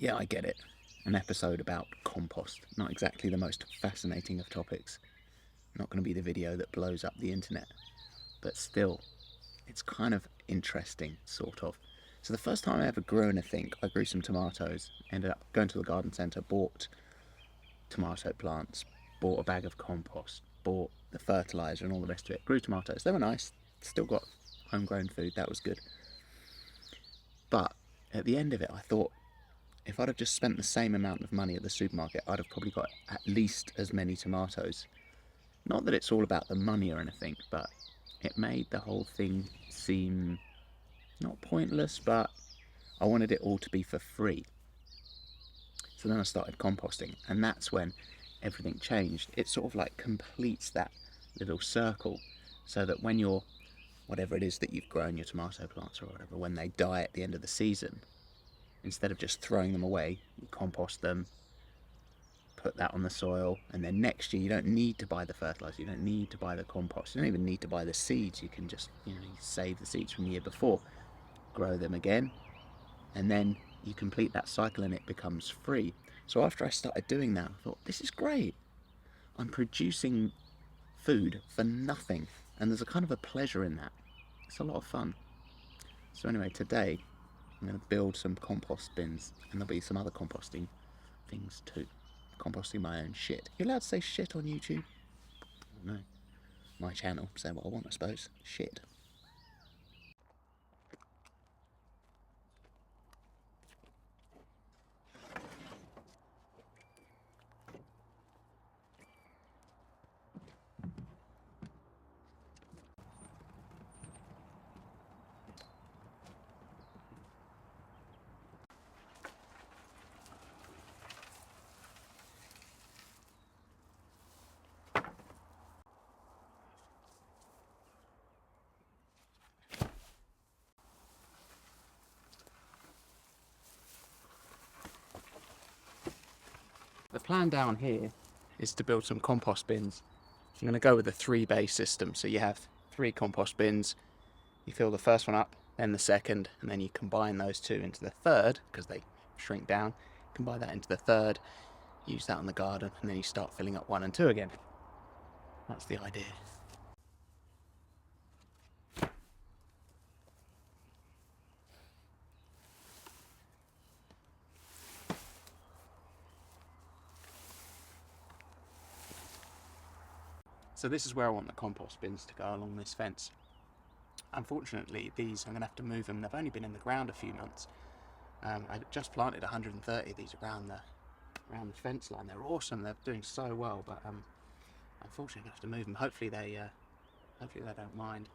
Yeah, I get it. An episode about compost. Not exactly the most fascinating of topics. Not going to be the video that blows up the internet. But still, it's kind of interesting, sort of. So the first time I ever grew anything, I grew some tomatoes. Ended up going to the garden centre, bought tomato plants, bought a bag of compost, bought the fertiliser and all the rest of it. Grew tomatoes. They were nice. Still got homegrown food. That was good. But at the end of it, I thought, if I'd have just spent the same amount of money at the supermarket, I'd have probably got at least as many tomatoes. Not that it's all about the money or anything, but it made the whole thing seem not pointless, but I wanted it all to be for free. So then I started composting, and that's when everything changed. It sort of like completes that little circle, so that when you're, whatever it is that you've grown, your tomato plants or whatever, when they die at the end of the season, instead of just throwing them away, you compost them, put that on the soil, and then next year you don't need to buy the fertilizer, you don't need to buy the compost, you don't even need to buy the seeds. You can just, you save the seeds from the year before, grow them again, and then you complete that cycle and it becomes free. So after I started doing that, I thought, this is great. I'm producing food for nothing, and there's a kind of a pleasure in that. It's a lot of fun. So anyway, today I'm going to build some compost bins, and there'll be some other composting things too. Composting my own shit. You allowed to say shit on YouTube? I don't know. My channel, say what I want, I suppose. Shit. The plan down here is to build some compost bins. I'm going to go with a 3-bay system. So you have 3 compost bins, you fill the first one up, then the second, and then you combine those two into the third, because they shrink down. Combine that into the third, use that on the garden, and then you start filling up 1 and 2 again. That's the idea. So this is where I want the compost bins to go, along this fence. Unfortunately, these, I'm going to have to move them. They've only been in the ground a few months. I just planted 130 of these around the fence line. They're awesome. They're doing so well, but unfortunately, I'm going to have to move them. Hopefully they don't mind.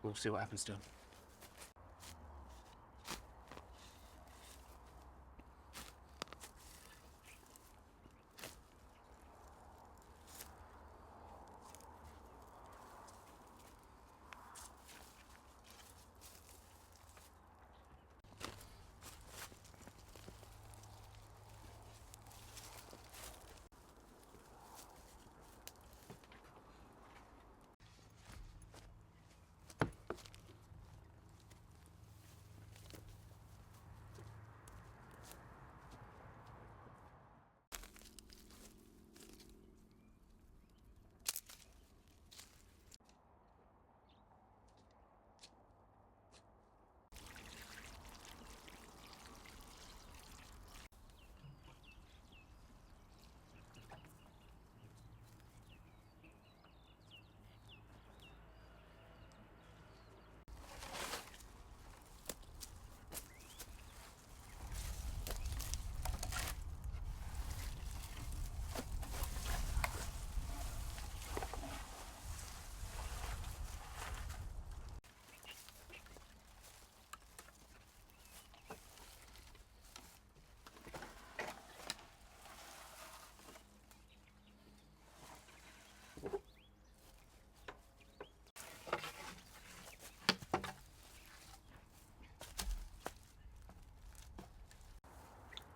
We'll see what happens to them.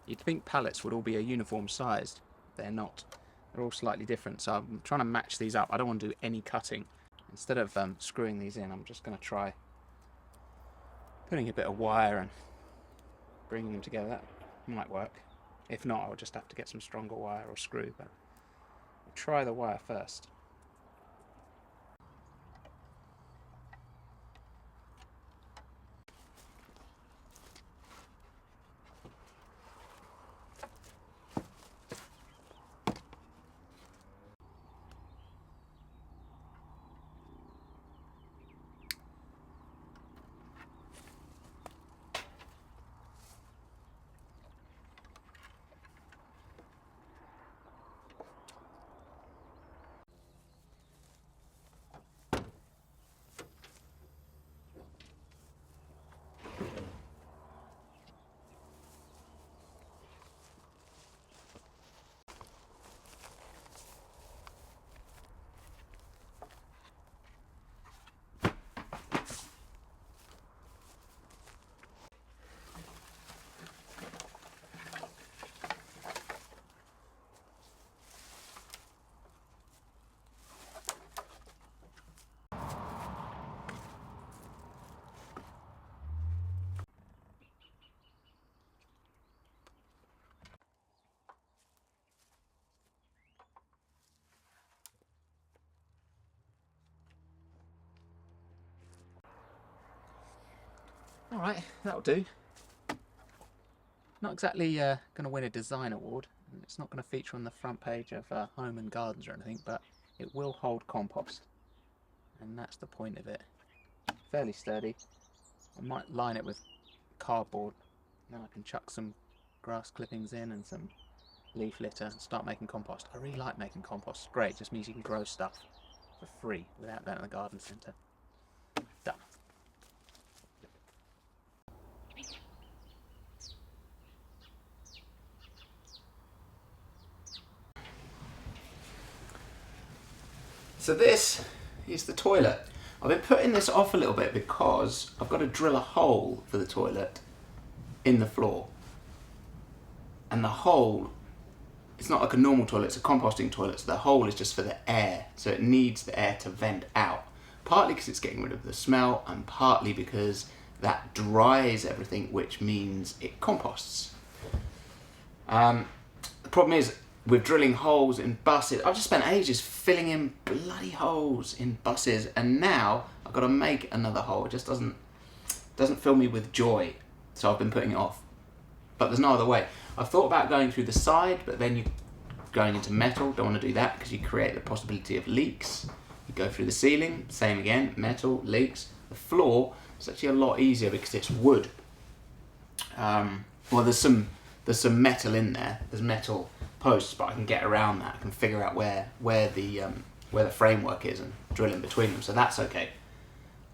You'd think pallets would all be a uniform sized. They're not. They're all slightly different, so I'm trying to match these up. I don't want to do any cutting. Instead of screwing these in, I'm just going to try putting a bit of wire and bringing them together. might work. If not, I'll just have to get some stronger wire or screw, but I'll try the wire first. Alright, that'll do. Not exactly going to win a design award. It's not going to feature on the front page of Home and Gardens or anything, but it will hold compost. And that's the point of it. Fairly sturdy. I might line it with cardboard. Then I can chuck some grass clippings in and some leaf litter and start making compost. I really like making compost. It's great, just means you can grow stuff for free without going to the garden centre. Done. So this is the toilet. I've been putting this off a little bit because I've got to drill a hole for the toilet in the floor. And the hole, it's not like a normal toilet, it's a composting toilet, so the hole is just for the air. So it needs the air to vent out. Partly because it's getting rid of the smell, and partly because that dries everything, which means it composts. The problem is, with drilling holes in buses, I've just spent ages filling in bloody holes in buses, and now I've got to make another hole. It just doesn't fill me with joy, so I've been putting it off. But there's no other way. I've thought about going through the side, but then you're going into metal. Don't want to do that because you create the possibility of leaks. You go through the ceiling, same again, metal, leaks. The floor is actually a lot easier because it's wood. Well, there's some metal in there. There's metal posts, but I can get around that. I can figure out where the framework is and drill in between them, so that's okay.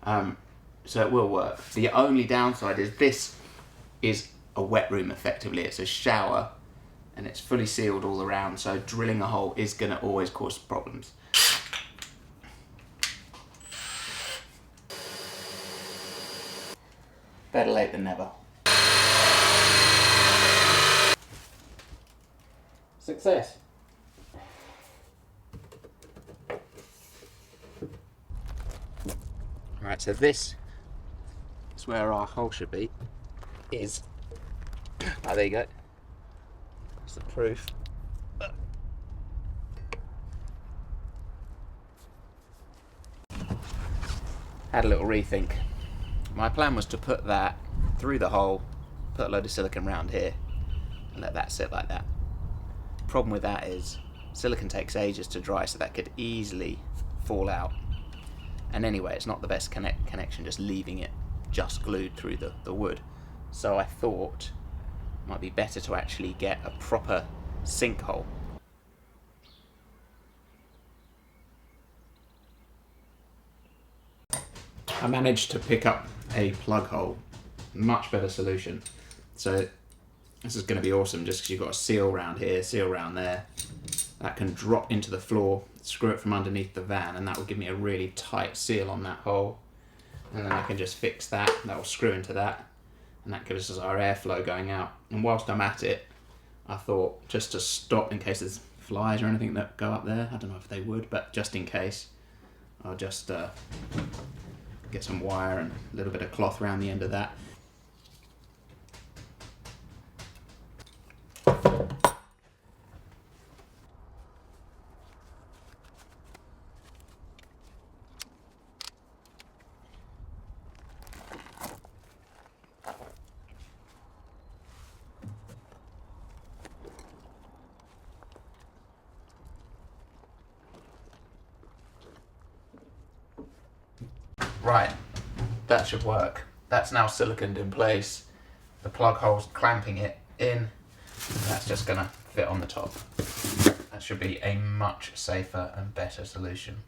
So it will work. The only downside is this is a wet room effectively. It's a shower and it's fully sealed all around, so drilling a hole is going to always cause problems. Better late than never. Success. Alright, so this is where our hole should be. Oh, there you go. That's the proof. Had a little rethink. My plan was to put that through the hole, put a load of silicone around here, and let that sit like that. Problem with that is silicone takes ages to dry, so that could easily fall out. And anyway, it's not the best connection just leaving it just glued through the wood. So I thought it might be better to actually get a proper sinkhole. I managed to pick up a plug hole, much better solution. So this is going to be awesome just because you've got a seal round here, seal round there. That can drop into the floor, screw it from underneath the van, and that will give me a really tight seal on that hole. And then I can just fix that, that will screw into that, and that gives us our airflow going out. And whilst I'm at it, I thought just to stop in case there's flies or anything that go up there, I don't know if they would, but just in case, I'll just get some wire and a little bit of cloth around the end of that. Right, that should work. That's now siliconed in place. The plug hole's clamping it in, and that's just gonna fit on the top. That should be a much safer and better solution.